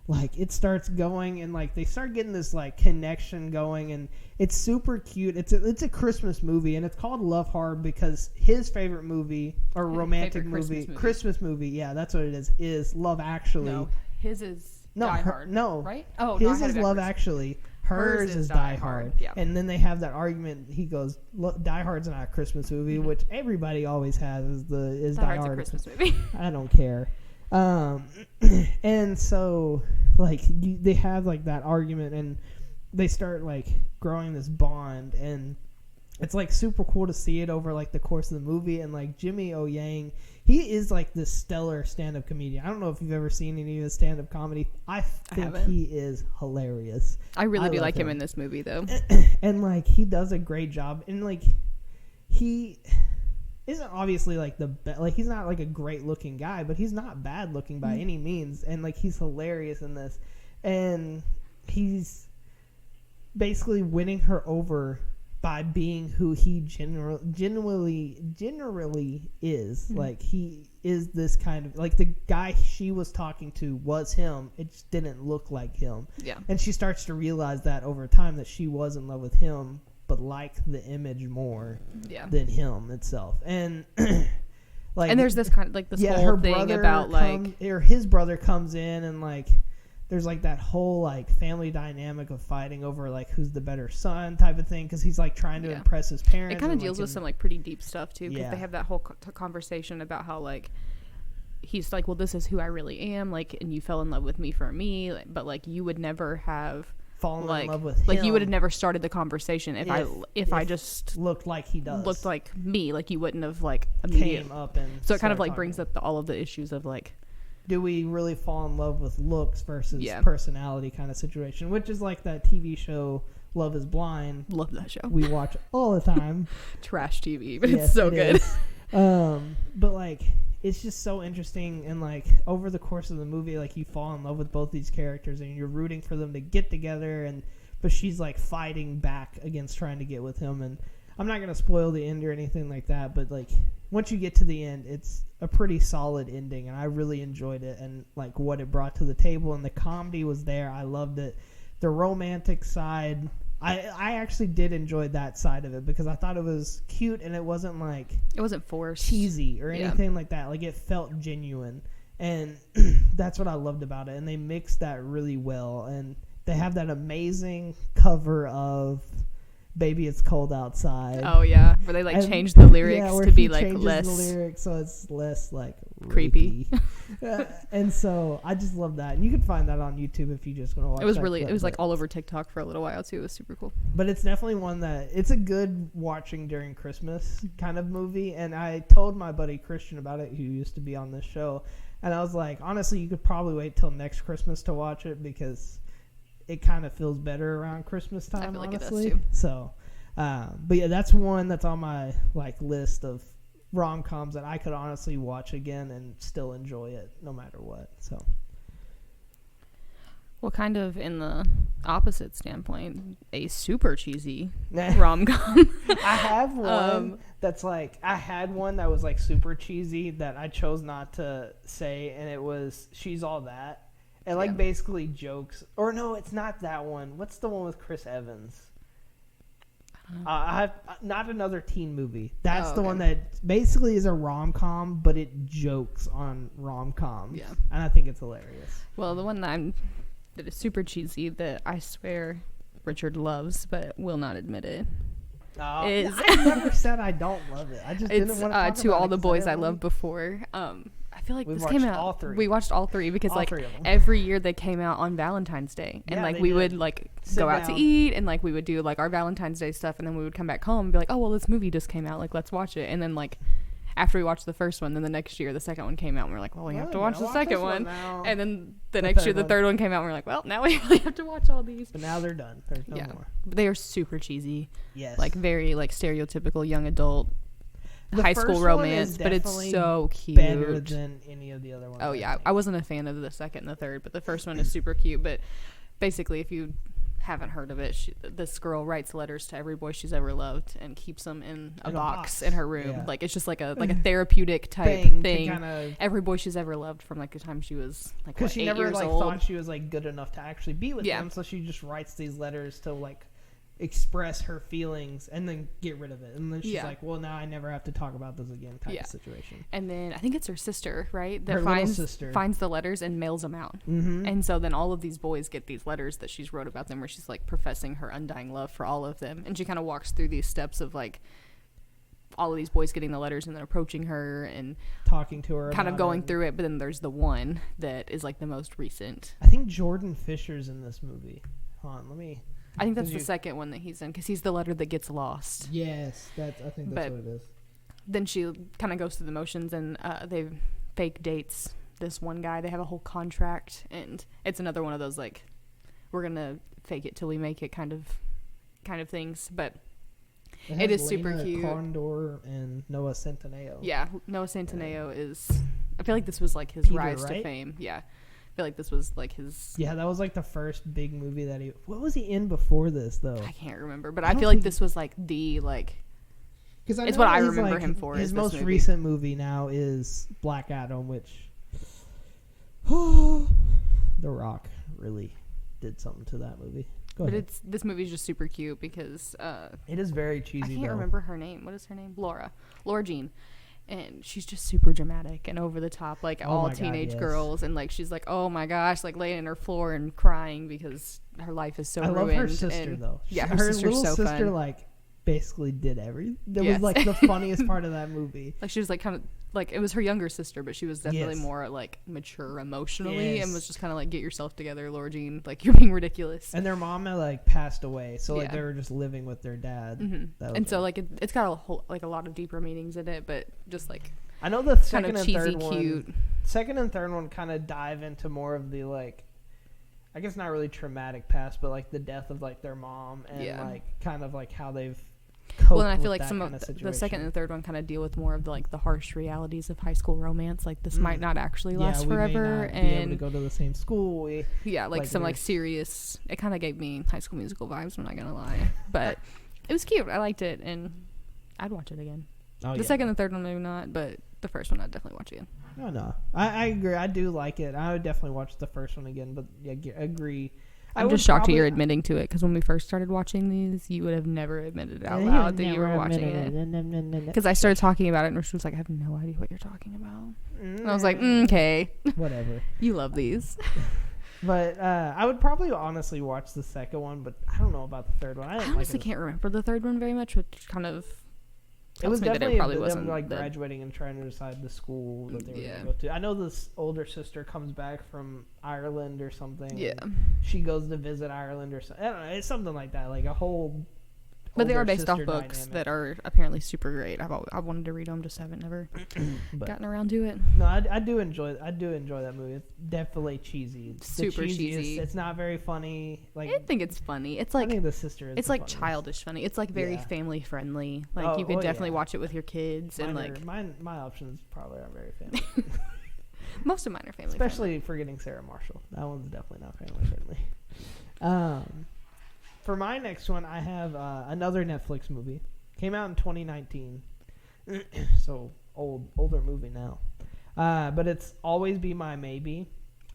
Speaker 1: like, it starts going, and, like, they start getting this, like, connection going, and it's super cute. It's a Christmas movie, and it's called Love Hard because his favorite movie, or romantic movie, Christmas movie, yeah, that's what it is Love Actually.
Speaker 2: No, his is Die Hard.
Speaker 1: No.
Speaker 2: Right? Oh,
Speaker 1: his is Love Actually. Hers is Die Hard.
Speaker 2: Yeah.
Speaker 1: And then they have that argument. He goes, "Look, Die Hard's not a Christmas movie," which everybody always has is Die Hard.
Speaker 2: A Christmas movie.
Speaker 1: I don't care. And so, like, they have, like, that argument, and they start, like, growing this bond, and it's like super cool to see it over like the course of the movie. And like Jimmy O Yang, he is like this stellar stand-up comedian. I don't know if you've ever seen any of his stand-up comedy. I think he is hilarious.
Speaker 2: I really do like him in this movie though.
Speaker 1: And like he does a great job. And like he isn't obviously like like he's not like a great looking guy, but he's not bad looking by any means. And like he's hilarious in this. And he's basically winning her over by being who he generally is. Like he is this kind of like the guy she was talking to was him. It just didn't look like him. Yeah. And she starts to realize that over time that she was in love with him, but liked the image more than him itself. And like, and
Speaker 2: there's this kind of like this whole thing about
Speaker 1: or his brother comes in and like. There's like that whole like family dynamic of fighting over like who's the better son type of thing because he's like trying to impress his parents.
Speaker 2: It kind of deals with some like pretty deep stuff too because they have that whole conversation about how like he's like, well, this is who I really am, like, and you fell in love with me for me, but like you would never have
Speaker 1: fallen in love with him.
Speaker 2: Like you would have never started the conversation if I just
Speaker 1: looked like he does,
Speaker 2: looked like me, like you wouldn't have like immediately
Speaker 1: came up and
Speaker 2: so it kind of like brings up all of the issues of like.
Speaker 1: Do we really fall in love with looks versus personality kind of situation, which is like that TV show Love is Blind.
Speaker 2: Love that show.
Speaker 1: We watch all the time.
Speaker 2: Trash TV, but it's so good.
Speaker 1: But like it's just so interesting, and like over the course of the movie, like you fall in love with both these characters and you're rooting for them to get together, but she's like fighting back against trying to get with him. And I'm not going to spoil the end or anything like that, but like once you get to the end, it's a pretty solid ending, and I really enjoyed it and like what it brought to the table, and the comedy was there. I loved it. The romantic side, I actually did enjoy that side of it because I thought it was cute and it wasn't forced, cheesy or anything like that. Like it felt genuine, and that's what I loved about it. And they mixed that really well, and they have that amazing cover of Baby It's Cold Outside.
Speaker 2: Oh yeah, where they like change the lyrics to be like less
Speaker 1: the lyrics so it's less like
Speaker 2: creepy.
Speaker 1: And so I just love that, and you can find that on YouTube if you just want to watch.
Speaker 2: It was like all over TikTok for a little while too. It was super cool.
Speaker 1: But it's definitely one that it's a good watching during Christmas kind of movie. And I told my buddy Christian about it, who used to be on this show, and I was like, honestly, you could probably wait till next Christmas to watch it because it kind of feels better around Christmas time. I feel like honestly. It does too. So, but yeah, that's one that's on my like list of rom-coms that I could honestly watch again and still enjoy it no matter what. So,
Speaker 2: well, kind of in the opposite standpoint, a super cheesy rom-com.
Speaker 1: I have one that's like I had one that was like super cheesy that I chose not to say, and it was She's All That. It like basically jokes, or no, it's not that one. What's the one with Chris Evans? I have not another teen movie. That's the one that basically is a rom-com, but it jokes on rom-coms. Yeah, and I think it's hilarious.
Speaker 2: Well, the one that is super cheesy that I swear Richard loves but will not admit it.
Speaker 1: I never said I don't love it. I just didn't want to talk
Speaker 2: to all the boys I loved before. I feel like this came out.
Speaker 1: All three.
Speaker 2: We watched all three because like every year they came out on Valentine's Day, and like we would like go out to eat, and like we would do like our Valentine's Day stuff, and then we would come back home and be like, oh well, this movie just came out, like let's watch it. And then like after we watched the first one, then the next year the second one came out, and we're like, well, we have to watch the second one. And then the next year the third one came out, and we're like, well, now we really have to watch all these.
Speaker 1: But now they're done. There's no more.
Speaker 2: But they are super cheesy.
Speaker 1: Yes.
Speaker 2: Like very like stereotypical young adult. High school romance, but it's so cute.
Speaker 1: Better than any of the other ones.
Speaker 2: Oh yeah, I wasn't a fan of the second and the third, but the first one is super cute. But basically, if you haven't heard of it, this girl writes letters to every boy she's ever loved and keeps them in a box in her room. Yeah. Like it's just like a therapeutic type thing. Every boy she's ever loved from like the time she was like 8 years old. Because she never like
Speaker 1: thought she was like good enough to actually be with them, so she just writes these letters to like express her feelings and then get rid of it, and then she's like, well, now I never have to talk about this again type of situation.
Speaker 2: And then I think it's her sister, right, that
Speaker 1: her
Speaker 2: finds the letters and mails them out. And so then all of these boys get these letters that she's wrote about them, where she's like professing her undying love for all of them, and she kind of walks through these steps of like all of these boys getting the letters and then approaching her and
Speaker 1: talking to her,
Speaker 2: kind of going through it. But then there's the one that is like the most recent.
Speaker 1: I think Jordan Fisher's in this movie. Hold on, let me
Speaker 2: I think that's the second one that he's in, because he's the letter that gets lost.
Speaker 1: Yes, I think that's what it is.
Speaker 2: Then she kind of goes through the motions, and they fake dates this one guy. They have a whole contract, and it's another one of those, like, we're gonna fake it till we make it kind of things. But it is super cute.
Speaker 1: Condor and Noah Centineo.
Speaker 2: Yeah, Noah Centineo is. I feel like this was like his
Speaker 1: Peter,
Speaker 2: rise
Speaker 1: right?
Speaker 2: to fame. Yeah, I feel like this was like his.
Speaker 1: Yeah, that was like the first big movie that he. What was he in before this though?
Speaker 2: I can't remember, but I feel like this was like the like.
Speaker 1: Because
Speaker 2: it's what I remember him for.
Speaker 1: His most recent movie now is Black Adam, which The Rock really did something to that movie. Go ahead.
Speaker 2: This movie is just super cute because
Speaker 1: it is very cheesy.
Speaker 2: I can't remember her name. What is her name? Laura Jean. And she's just super dramatic and over the top, like all teenage girls. And like she's like, oh my gosh, like laying on her floor and crying because her life is so ruined.
Speaker 1: I love her sister though.
Speaker 2: Yeah,
Speaker 1: her little
Speaker 2: so
Speaker 1: sister
Speaker 2: fun.
Speaker 1: like basically did everything. That was like the funniest part of that movie.
Speaker 2: Like she was like kind of like, it was her younger sister, but she was definitely more like mature emotionally and was just kind of like, get yourself together, Laura Jean, like you're being ridiculous.
Speaker 1: And their mom had like passed away, so like they were just living with their dad.
Speaker 2: And so like it's got a whole like a lot of deeper meanings in it, but just like
Speaker 1: I know the second and
Speaker 2: cheesy,
Speaker 1: third
Speaker 2: cute.
Speaker 1: one. Second and third one kind of dive into more of the like, I guess not really traumatic past, but like the death of like their mom and like kind of like how they've.
Speaker 2: Well, and I feel like some of the second and third one kind of deal with more of the, like the harsh realities of high school romance. Like this might not actually last forever,
Speaker 1: and be able to go to the same school.
Speaker 2: Like some like serious. It kind of gave me High School Musical vibes. I'm not gonna lie, but it was cute. I liked it, and I'd watch it again. The second and third one maybe not, but the first one I'd definitely watch again.
Speaker 1: No, I agree. I do like it. I would definitely watch the first one again, but I agree.
Speaker 2: I'm just shocked that you're admitting to it, because when we first started watching these, you would have never admitted out loud that you were watching it. Because I started talking about it, and she was like, I have no idea what you're talking about. And I was like, okay.
Speaker 1: Whatever.
Speaker 2: You love these.
Speaker 1: But I would probably honestly watch the second one, but I don't know about the third one. I
Speaker 2: honestly can't remember the third one very much, which kind of...
Speaker 1: It was definitely them like graduating and trying to decide the school that they were going to go to. I know this older sister comes back from Ireland or something. Yeah. She goes to visit Ireland or something. I don't know. It's something like that. Like a whole...
Speaker 2: But they are based off books that are apparently super great. I wanted to read them, just haven't never gotten around to it.
Speaker 1: No, I do enjoy that movie. It's definitely cheesy. It's
Speaker 2: super cheesy.
Speaker 1: It's not very funny. Like
Speaker 2: I think it's funny. It's like
Speaker 1: I think the sister.
Speaker 2: It's like childish funny. It's like very family friendly. Like you could definitely watch it with your kids and like
Speaker 1: my options probably aren't very family.
Speaker 2: Most of mine are family,
Speaker 1: especially forgetting Sarah Marshall. That one's definitely not family friendly. For my next one, I have another Netflix movie. Came out in 2019. So older movie now. But it's Always Be My Maybe.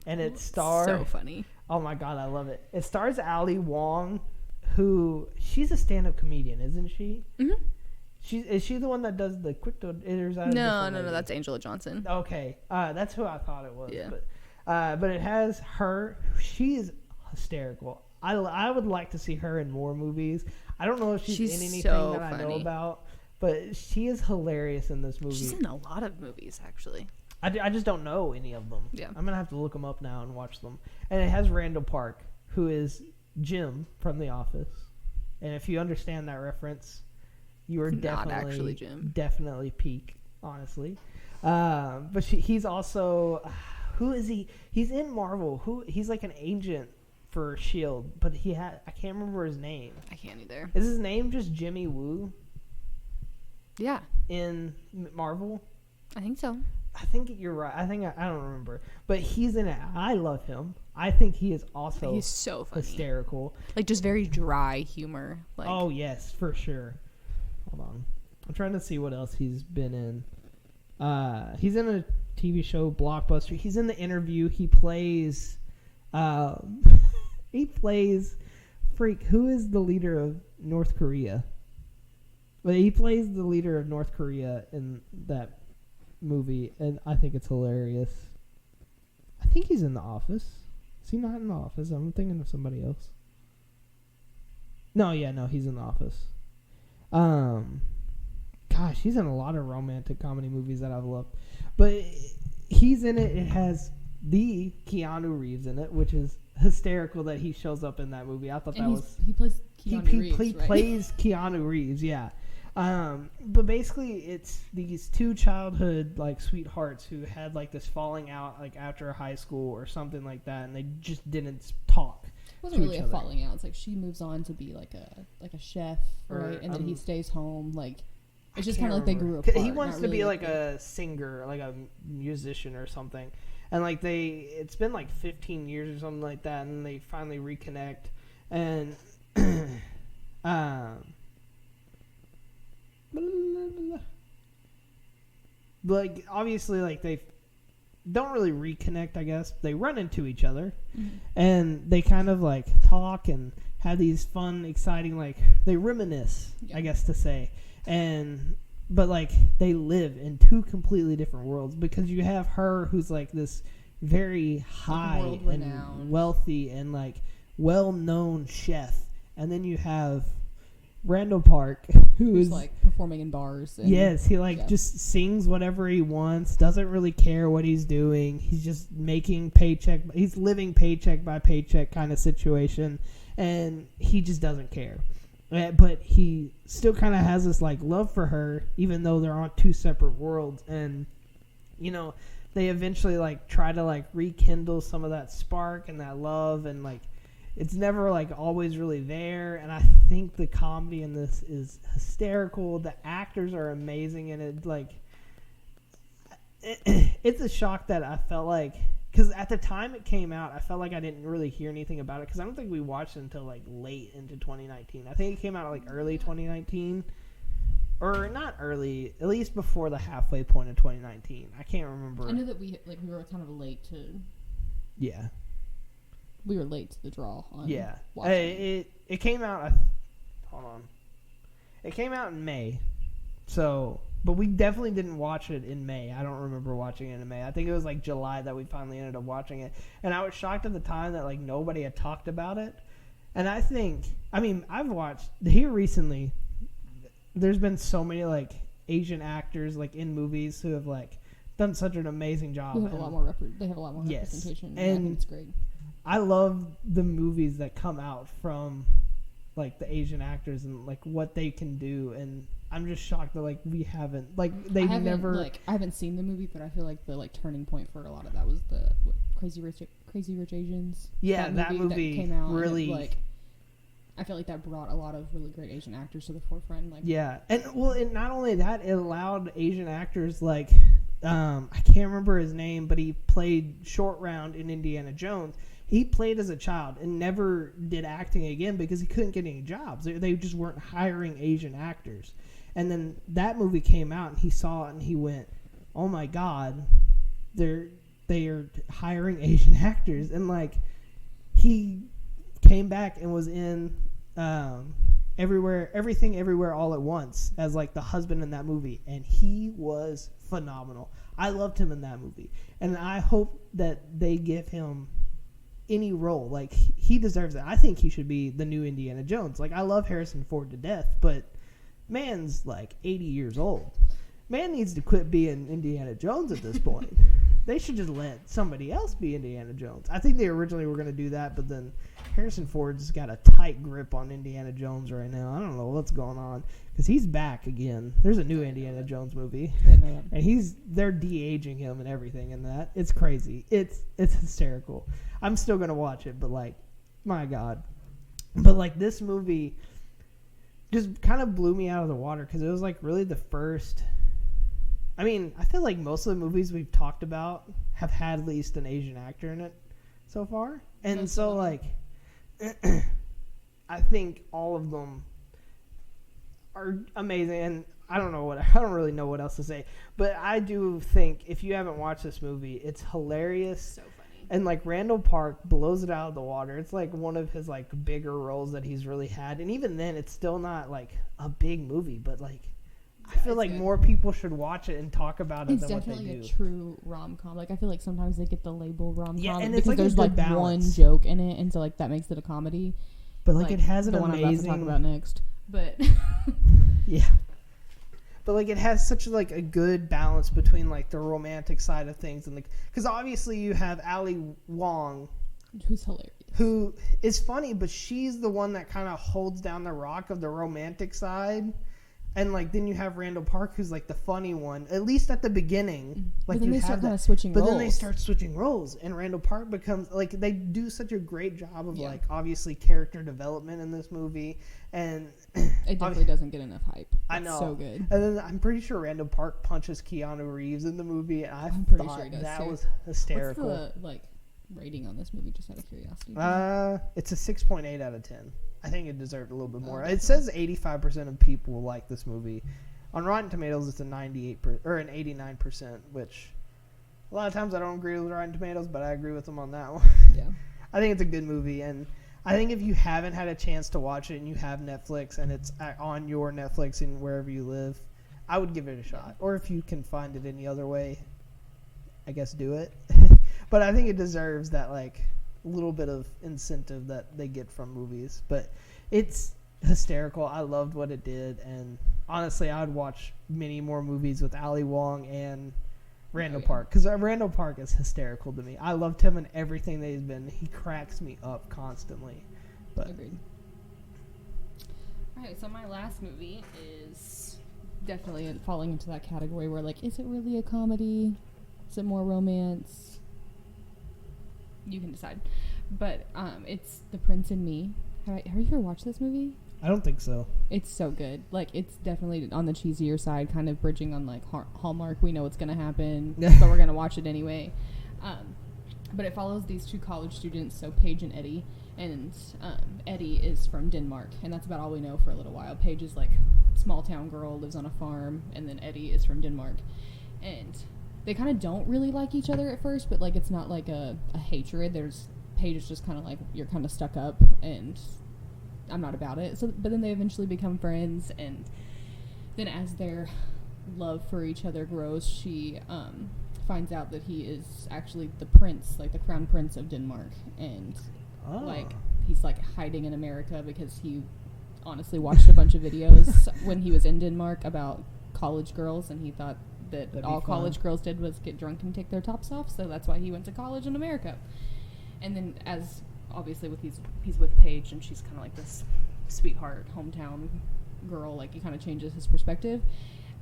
Speaker 1: And it stars...
Speaker 2: So funny.
Speaker 1: Oh my god, I love it. It stars Ali Wong, who... She's a stand-up comedian, isn't she? Mm-hmm. Is she the one that does the crypto...
Speaker 2: No, that's Angela Johnson.
Speaker 1: Okay. That's who I thought it was. Yeah. But it has her... She is hysterical. I would like to see her in more movies. I don't know if she's in anything that I know about, but she is hilarious in this movie.
Speaker 2: She's in a lot of movies, actually.
Speaker 1: I just don't know any of them.
Speaker 2: Yeah.
Speaker 1: I'm going to have to look them up now and watch them. And it has Randall Park, who is Jim from The Office. And if you understand that reference, you are definitely peak, honestly. But he's also... who is he? He's in Marvel. He's like an agent for S.H.I.E.L.D., but I can't remember his name.
Speaker 2: I can't either.
Speaker 1: Is his name just Jimmy Woo?
Speaker 2: Yeah.
Speaker 1: In Marvel?
Speaker 2: I think so.
Speaker 1: I think you're right. I don't remember. But he's in it. I love him. I think he is also
Speaker 2: he's so funny.
Speaker 1: Hysterical.
Speaker 2: Like just very dry humor. Like,
Speaker 1: oh, yes, for sure. Hold on. I'm trying to see what else he's been in. He's in a TV show, Blockbuster. He's in The Interview. He plays... who is the leader of North Korea? But he plays the leader of North Korea in that movie, and I think it's hilarious. I think he's in The Office. Is he not in The Office? I'm thinking of somebody else. No, he's in The Office. Gosh, he's in a lot of romantic comedy movies that I've loved. But he's in it. It has the Keanu Reeves in it, which is hysterical that he shows up in that movie. I thought
Speaker 2: and
Speaker 1: that was
Speaker 2: he plays Keanu Reeves,
Speaker 1: he
Speaker 2: right?
Speaker 1: plays Keanu Reeves, yeah. But basically, it's these two childhood like sweethearts who had like this falling out like after high school or something like that, and they just didn't talk.
Speaker 2: It wasn't really a falling out. It's like she moves on to be like a chef, right? And then he stays home. Like it's just kind of like they grew apart.
Speaker 1: He wants to
Speaker 2: really
Speaker 1: be like a singer, like a musician or something. And like it's been like 15 years or something like that, and they finally reconnect. And like obviously like they don't really reconnect, I guess. They run into each other, and they kind of like talk and have these fun, exciting, like they reminisce, I guess to say. But like they live in two completely different worlds, because you have her who's like this very high and wealthy and like well-known chef, and then you have Randall Park who's
Speaker 2: like performing in bars. And,
Speaker 1: yes, he just sings whatever he wants, doesn't really care what he's doing. He's just making he's living paycheck by paycheck kind of situation, and he just doesn't care. But he still kind of has this like love for her, even though they're on two separate worlds. And you know, they eventually like try to like rekindle some of that spark and that love, and like it's never like always really there. And I think the comedy in this is hysterical. The actors are amazing, and it like it's a shock that I felt like, because at the time it came out, I felt like I didn't really hear anything about it, because I don't think we watched it until like late into 2019. I think it came out like early 2019, or not early, at least before the halfway point of 2019. I can't remember.
Speaker 2: I know that we were kind of late to.
Speaker 1: Yeah.
Speaker 2: We were late to the draw on.
Speaker 1: Yeah.
Speaker 2: Watching.
Speaker 1: It came out. Hold on. It came out in May, so. But we definitely didn't watch it in May. I don't remember watching it in May. I think it was like July that we finally ended up watching it. And I was shocked at the time that like nobody had talked about it. And I've watched here recently. There's been so many like Asian actors like in movies who have like done such an amazing job.
Speaker 2: They have a lot more representation. And I think it's great.
Speaker 1: I love the movies that come out from like the Asian actors and like what they can do, and I'm just shocked that like we haven't like I
Speaker 2: haven't seen the movie, but I feel like the like turning point for a lot of that was the Crazy Rich Asians.
Speaker 1: Yeah, that movie
Speaker 2: came out
Speaker 1: really
Speaker 2: like I feel like that brought a lot of really great Asian actors to the forefront. Like
Speaker 1: and not only that, it allowed Asian actors like I can't remember his name, but he played Short Round in Indiana Jones. He played as a child and never did acting again because he couldn't get any jobs. They just weren't hiring Asian actors. And then that movie came out, and he saw it, and he went, "Oh my God, they are hiring Asian actors." And like, he came back and was in Everything Everywhere All at Once as like the husband in that movie, and he was phenomenal. I loved him in that movie, and I hope that they give him any role. Like, he deserves it. I think he should be the new Indiana Jones. Like, I love Harrison Ford to death, but man's like 80 years old. Man needs to quit being Indiana Jones at this point. They should just let somebody else be Indiana Jones. I think they originally were going to do that, but then Harrison Ford's got a tight grip on Indiana Jones right now. I don't know what's going on, because he's back again. There's a new Indiana Jones movie, and they're de-aging him and everything in that. It's crazy. It's hysterical. I'm still going to watch it, but like, my God. But like, this movie just kind of blew me out of the water, because it was like really the first. I mean, I feel like most of the movies we've talked about have had at least an Asian actor in it so far. And so like, I think all of them are amazing, and I don't really know what else to say, but I do think if you haven't watched this movie, it's hilarious.
Speaker 2: So funny.
Speaker 1: And like, Randall Park blows it out of the water. It's like one of his like bigger roles that he's really had, and even then it's still not like a big movie, but like, I feel like more people should watch it and talk about it than what they do.
Speaker 2: It's definitely a true rom-com. Like, I feel like sometimes they get the label rom-com
Speaker 1: and
Speaker 2: because
Speaker 1: like
Speaker 2: there's like one
Speaker 1: balance.
Speaker 2: joke in it, and so like that makes it a comedy.
Speaker 1: But like, it has an
Speaker 2: the one
Speaker 1: amazing.
Speaker 2: I'm about to talk about next. But
Speaker 1: yeah. But like, it has such like a good balance between like the romantic side of things and because obviously you have Ali Wong,
Speaker 2: who's hilarious.
Speaker 1: who is funny, but she's the one that kind of holds down the rock of the romantic side. And, like, then you have Randall Park, who's, like, the funny one, at least at the beginning. Like,
Speaker 3: but then
Speaker 1: you
Speaker 3: they
Speaker 1: have
Speaker 3: start
Speaker 1: that.
Speaker 3: kind of switching roles.
Speaker 1: But then they start switching roles, and Randall Park becomes, like, they do such a great job of, like, obviously character development in this movie. And
Speaker 3: it definitely doesn't get enough hype.
Speaker 1: I know.
Speaker 3: So good.
Speaker 1: And then I'm pretty sure Randall Park punches Keanu Reeves in the movie, and
Speaker 3: I'm pretty sure he does,
Speaker 1: that
Speaker 3: too.
Speaker 1: was hysterical.
Speaker 3: What's the, like, rating on this movie, just out of curiosity?
Speaker 1: It's a 6.8 out of 10. I think it deserved a little bit more.
Speaker 3: Okay.
Speaker 1: It says 85% of people like this movie. On Rotten Tomatoes, it's a 89%, which a lot of times I don't agree with Rotten Tomatoes, but I agree with them on that one.
Speaker 3: Yeah.
Speaker 1: I think it's a good movie, and I think if you haven't had a chance to watch it and you have Netflix and it's on your Netflix and wherever you live, I would give it a shot. Or if you can find it any other way, I guess do it. But I think it deserves that, like, little bit of incentive that they get from movies. But it's hysterical. I loved what it did, and honestly, I'd watch many more movies with Ali Wong and Randall Park, because Randall Park is hysterical to me. I loved him in everything that he's been. He cracks me up constantly. But
Speaker 3: Agreed. All right, so my last movie is definitely falling into that category where, like, is it really a comedy? Is it more romance? You can decide. But it's The Prince and Me. Have you ever watched this movie?
Speaker 1: I don't think so.
Speaker 3: It's so good. Like, it's definitely on the cheesier side, kind of bridging on, like, Hallmark. We know what's going to happen, but we're going to watch it anyway. But it follows these two college students, so Paige and Eddie. And Eddie is from Denmark, and that's about all we know for a little while. Paige is, like, small town girl, lives on a farm, and then Eddie is from Denmark. And they kind of don't really like each other at first, but, like, it's not like a hatred. Paige is just kind of like, you're kind of stuck up, and I'm not about it. So, but then they eventually become friends, and then as their love for each other grows, she finds out that he is actually the prince, like the crown prince of Denmark, and like he's like hiding in America because he honestly watched a bunch of videos when he was in Denmark about college girls, and he thought that all college girls did was get drunk and take their tops off, so that's why he went to college in America. And then as obviously he's with Paige, and she's kind of like this sweetheart hometown girl, like, it kind of changes his perspective,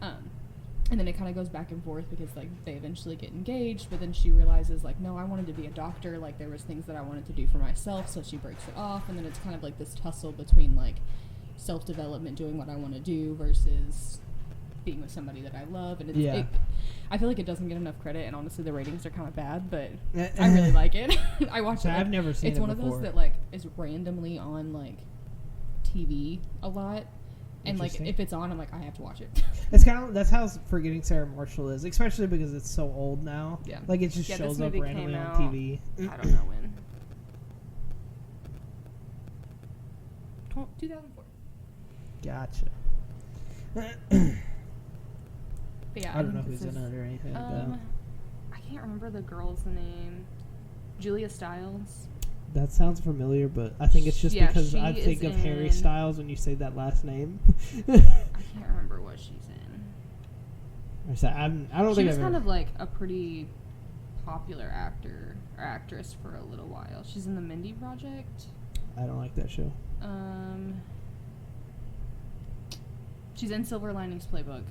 Speaker 3: and then it kind of goes back and forth because, like, they eventually get engaged, but then she realizes, like, no, I wanted to be a doctor, like, there was things that I wanted to do for myself, so she breaks it off, and then it's kind of like this tussle between, like, self-development, doing what I want to do versus being with somebody that I love, and I feel like it doesn't get enough credit, and honestly the ratings are kind of bad, but I really like it. I watch it.
Speaker 1: I've never seen it before.
Speaker 3: It's one of those that, like, is randomly on, like, TV a lot, and, like, if it's on, I'm like, I have to watch it.
Speaker 1: It's kind of, that's how Forgetting Sarah Marshall is, especially because it's so old now.
Speaker 3: Yeah.
Speaker 1: Like, it just shows up randomly on TV.
Speaker 2: I don't know when.
Speaker 3: 2004.
Speaker 1: Gotcha.
Speaker 2: But yeah,
Speaker 1: I don't know who's in it or anything.
Speaker 2: I can't remember the girl's name. Julia Stiles.
Speaker 1: That sounds familiar, but I think it's just because I
Speaker 2: she
Speaker 1: think
Speaker 2: is
Speaker 1: of Harry
Speaker 2: in-
Speaker 1: Styles when you say that last name.
Speaker 2: I can't remember what she's in.
Speaker 1: I don't
Speaker 2: She
Speaker 1: think
Speaker 2: was
Speaker 1: I've
Speaker 2: kind
Speaker 1: ever...
Speaker 2: of like a pretty popular actor or actress for a little while. She's in the Mindy Project.
Speaker 1: I don't like that show.
Speaker 2: She's in Silver Linings Playbook.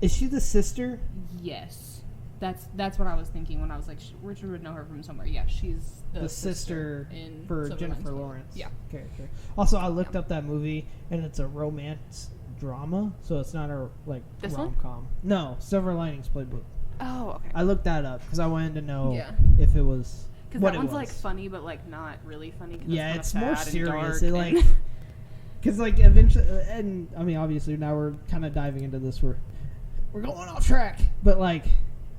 Speaker 1: Is she the sister?
Speaker 2: Yes. That's what I was thinking when I was like, Richard would know her from somewhere. Yeah, she's the
Speaker 1: sister
Speaker 2: in
Speaker 1: for
Speaker 2: Silver
Speaker 1: Jennifer
Speaker 2: Linings Playbook.
Speaker 1: Lawrence.
Speaker 2: Yeah.
Speaker 1: Character. Also, I looked up that movie, and it's a romance drama, so it's not a, like,
Speaker 2: This one?
Speaker 1: rom-com. No, Silver Linings Playbook.
Speaker 2: Oh, okay.
Speaker 1: I looked that up because I wanted to know
Speaker 2: Yeah.
Speaker 1: if it was
Speaker 2: Because
Speaker 1: what
Speaker 2: that
Speaker 1: it
Speaker 2: one's
Speaker 1: was.
Speaker 2: like funny, but like not really funny. Cause
Speaker 1: Yeah,
Speaker 2: it's
Speaker 1: it's more
Speaker 2: sad
Speaker 1: serious.
Speaker 2: And
Speaker 1: It,
Speaker 2: dark
Speaker 1: like,
Speaker 2: and
Speaker 1: because, like, eventually, and I mean, obviously, now we're kind of diving into this. We're going off track, but, like,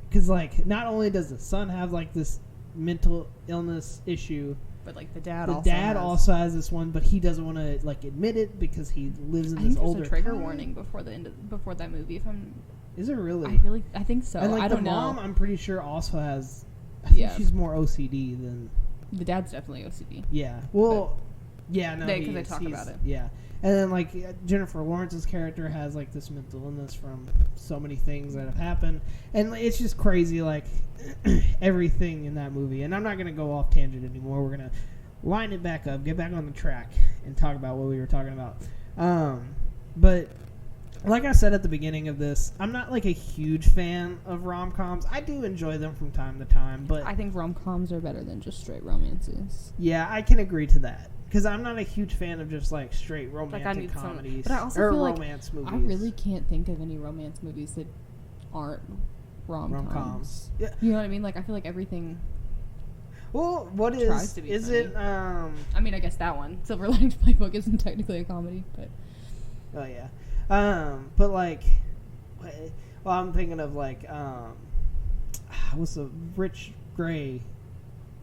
Speaker 1: because, like, not only does the son have, like, this mental illness issue,
Speaker 2: but like the dad.
Speaker 1: the dad also has this one, but he doesn't want to, like, admit it because he lives in this older.
Speaker 2: There's a trigger
Speaker 1: time.
Speaker 2: warning before the end before that movie. If I'm,
Speaker 1: Is it really?
Speaker 2: I think so.
Speaker 1: And, like,
Speaker 2: I
Speaker 1: the
Speaker 2: don't
Speaker 1: mom,
Speaker 2: know.
Speaker 1: I'm pretty sure also has. I think she's more OCD than.
Speaker 2: The dad's definitely OCD.
Speaker 1: Yeah. Well. Yeah. No.
Speaker 2: Because they talk about it.
Speaker 1: Yeah. And then, like, Jennifer Lawrence's character has, like, this mental illness from so many things that have happened. And, like, it's just crazy, like, everything in that movie. And I'm not going to go off tangent anymore. line it back up, get back on the track, and talk about what we were talking about. But like I said at the beginning of this, I'm not like a huge fan of rom-coms. I do enjoy them from time to time, but
Speaker 3: I think rom-coms are better than just straight romances.
Speaker 1: yeah, I can agree to that. Because I'm not a huge fan of just like straight romantic comedies
Speaker 3: but I also
Speaker 1: or
Speaker 3: feel
Speaker 1: romance movies.
Speaker 3: I really can't think of any romance movies that aren't rom-coms.
Speaker 1: Yeah.
Speaker 3: You know what I mean? Like I feel like everything.
Speaker 1: Well, what
Speaker 3: tries
Speaker 1: is
Speaker 3: to be
Speaker 1: is
Speaker 3: funny.
Speaker 1: it?
Speaker 3: I mean, I guess that one, Silver Linings Playbook, isn't technically a comedy, but
Speaker 1: Oh yeah. But like, well, I'm thinking of like, what's the rich Gray?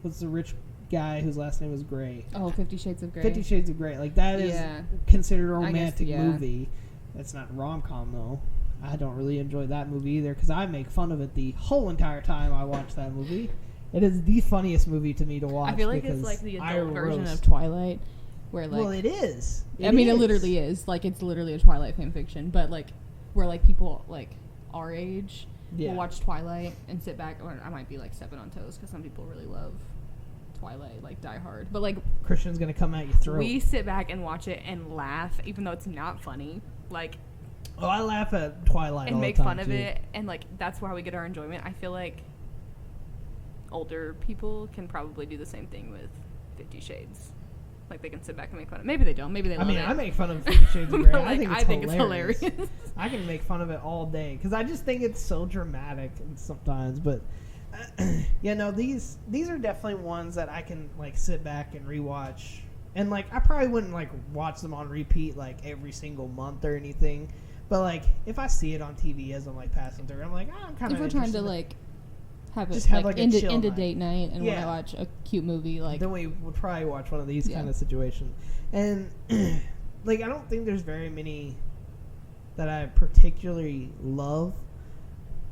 Speaker 1: What's the rich guy whose last name is Gray?
Speaker 3: 50 Shades of Grey.
Speaker 1: 50 Shades of Grey. Like that is
Speaker 3: Yeah.
Speaker 1: considered a
Speaker 3: I guess,
Speaker 1: romantic
Speaker 3: yeah.
Speaker 1: movie. That's not rom-com though. I don't really enjoy that movie either because I make fun of it the whole entire time I watch that movie. It is the funniest movie to me to watch.
Speaker 3: I feel like
Speaker 1: because
Speaker 3: it's like the
Speaker 1: I
Speaker 3: adult version
Speaker 1: roast.
Speaker 3: of Twilight, where like
Speaker 1: Well, it is.
Speaker 3: it literally is. Like, it's literally a Twilight fan fiction, but, like, where, like, people, like, our age will watch Twilight and sit back, or I might be, like, stepping on toes, because some people really love Twilight, like, die hard. But, like,
Speaker 1: Christian's going to come at your throat.
Speaker 2: We sit back and watch it and laugh, even though it's not funny. Like,
Speaker 1: Oh, I laugh at Twilight
Speaker 2: and
Speaker 1: all
Speaker 2: make
Speaker 1: the time,
Speaker 2: fun of
Speaker 1: too.
Speaker 2: it, and, like, that's where we get our enjoyment. I feel like older people can probably do the same thing with 50 Shades. Like, they can sit back and make fun of it. Maybe they don't. Maybe they love it.
Speaker 1: I make fun of 50 Shades of Grey.
Speaker 2: Like,
Speaker 1: I think it's
Speaker 2: hilarious.
Speaker 1: I can make fun of it all day because I just think it's so dramatic and sometimes. But yeah, no, these are definitely ones that I can like sit back and rewatch. And like I probably wouldn't like watch them on repeat like every single month or anything. But like if I see it on TV as I'm like passing through, I'm like, I'm kind of.
Speaker 3: if we're trying to, like, have it,
Speaker 1: Just have,
Speaker 3: like,
Speaker 1: like, a
Speaker 3: end
Speaker 1: chill
Speaker 3: a
Speaker 1: night.
Speaker 3: date night and want
Speaker 1: Yeah.
Speaker 3: to watch a cute movie, like,
Speaker 1: then we would probably watch one of these
Speaker 3: Yeah.
Speaker 1: kind of situations. And like I don't think there's very many that I particularly love,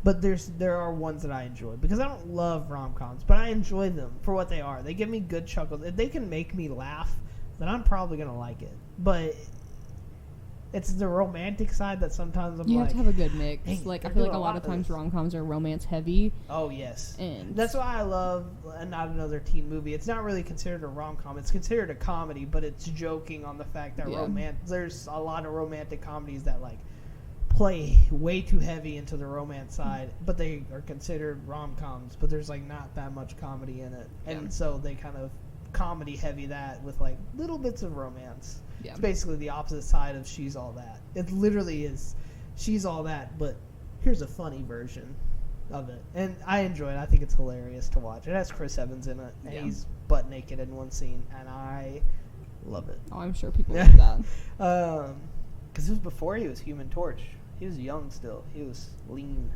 Speaker 1: but there are ones that I enjoy because I don't love rom-coms, but I enjoy them for what they are. They give me good chuckles. If they can make me laugh, then I'm probably gonna like it. But it's the romantic side that sometimes I'm
Speaker 3: you
Speaker 1: like,
Speaker 3: have to have a good mix.
Speaker 1: "Dang,
Speaker 3: Like, I
Speaker 1: they're
Speaker 3: feel like
Speaker 1: doing
Speaker 3: a lot of times
Speaker 1: this."
Speaker 3: rom-coms are romance heavy,
Speaker 1: Oh yes,
Speaker 3: and
Speaker 1: that's why I love Not Another Teen Movie. It's not really considered a rom-com. It's considered a comedy, but it's joking on the fact that
Speaker 3: Yeah.
Speaker 1: there's a lot of romantic comedies that like play way too heavy into the romance side, but they are considered rom-coms, but there's like not that much comedy in it. And
Speaker 3: Yeah.
Speaker 1: so they kind of comedy heavy that with like little bits of romance.
Speaker 3: Yeah.
Speaker 1: It's basically the opposite side of She's All That. It literally is She's All That, but here's a funny version of it. And I enjoy it. I think it's hilarious to watch. It has Chris Evans in it, and
Speaker 3: Yeah.
Speaker 1: he's butt naked in one scene, and I love it.
Speaker 3: Oh, I'm sure people love that.
Speaker 1: Because it was before he was Human Torch. He was young still. He was lean.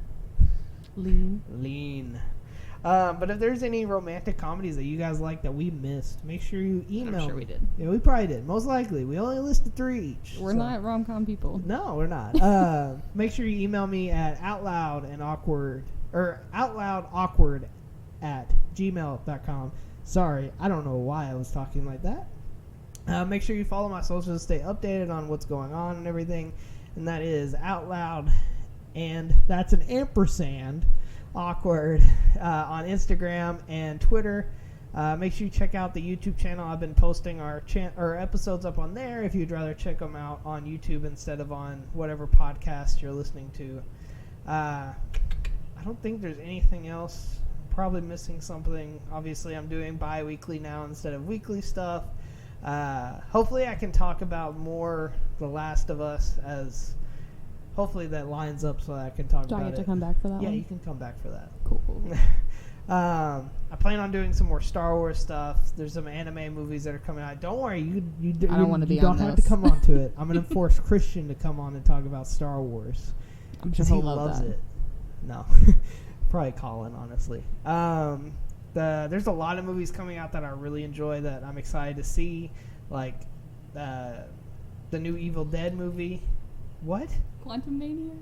Speaker 3: Lean.
Speaker 1: But if there's any romantic comedies that you guys like that we missed, make sure you email
Speaker 3: I'm sure
Speaker 1: me.
Speaker 3: we did.
Speaker 1: Yeah, we probably did. Most likely. We only listed 3 each.
Speaker 3: We're
Speaker 1: so.
Speaker 3: not rom-com people.
Speaker 1: No, we're not. Make sure you email me at OutLoud&Awkward or OutLoud&Awkward at gmail.com. Sorry, I don't know why I was talking like that. Make sure you follow my socials to stay updated on what's going on and everything. And that is OutLoud, and that's an ampersand, awkward, on Instagram and Twitter. Make sure you check out the YouTube channel. I've been posting our episodes up on there if you'd rather check them out on YouTube instead of on whatever podcast you're listening to. I don't think there's anything else. Probably missing something. Obviously, I'm doing bi-weekly now instead of weekly stuff. Hopefully I can talk about more The Last of Us, as hopefully that lines up so that I can talk
Speaker 3: Do I
Speaker 1: about
Speaker 3: get
Speaker 1: it.
Speaker 3: to come back for that
Speaker 1: Yeah,
Speaker 3: one?
Speaker 1: you can come back for that.
Speaker 3: Cool.
Speaker 1: I plan on doing some more Star Wars stuff. There's some anime movies that are coming out. Don't worry, you
Speaker 3: don't wanna be
Speaker 1: you don't
Speaker 3: on
Speaker 1: have
Speaker 3: this.
Speaker 1: to come on to it. I'm going to force Christian to come on and talk about Star Wars.
Speaker 3: I'm sure
Speaker 1: Because he
Speaker 3: he'll love
Speaker 1: loves
Speaker 3: that.
Speaker 1: it. No. Probably Colin, honestly. There's a lot of movies coming out that I really enjoy that I'm excited to see. Like the new Evil Dead movie. What?
Speaker 3: Quantum Mania?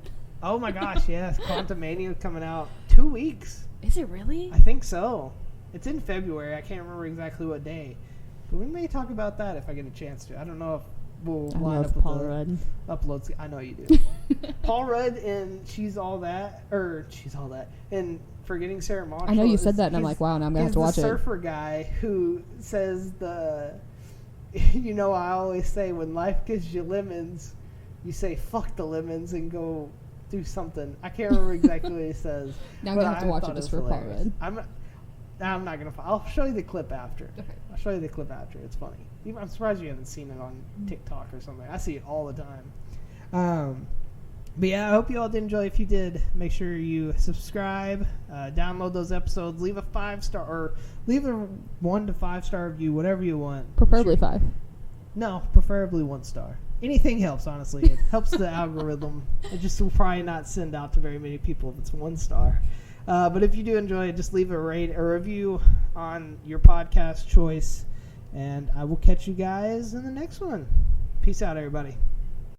Speaker 1: Oh my gosh, yes. Quantum Mania coming out 2 weeks.
Speaker 3: Is it really?
Speaker 1: I think so. It's in February. I can't remember exactly what day. But we may talk about that if I get a chance to. I don't know if we'll
Speaker 3: I
Speaker 1: line
Speaker 3: love
Speaker 1: up with
Speaker 3: Paul
Speaker 1: the
Speaker 3: Rudd.
Speaker 1: uploads. I know you do. Paul Rudd and She's All That, and Forgetting Sarah Marshall.
Speaker 3: I know you said that, and I'm like, wow, now I'm going to have to watch
Speaker 1: the
Speaker 3: it.
Speaker 1: surfer guy who says you know, I always say when life gives you lemons, you say fuck the lemons and go do something. I can't remember exactly what he says.
Speaker 3: Now I'm going to have to watch it just for Paul Rudd.
Speaker 1: I'm not gonna. I'll show you the clip after.
Speaker 3: Okay.
Speaker 1: I'll show you the clip after. It's funny. I'm surprised you haven't seen it on TikTok or something. I see it all the time. But yeah, I hope you all did enjoy. If you did, make sure you subscribe, download those episodes, leave a 5-star or leave a 1 to 5-star review, whatever you want.
Speaker 3: Preferably 5.
Speaker 1: No, preferably 1 star. Anything helps, honestly. It helps the algorithm. It just will probably not send out to very many people if it's 1 star. But if you do enjoy it, just leave a review on your podcast choice. And I will catch you guys in the next one. Peace out, everybody.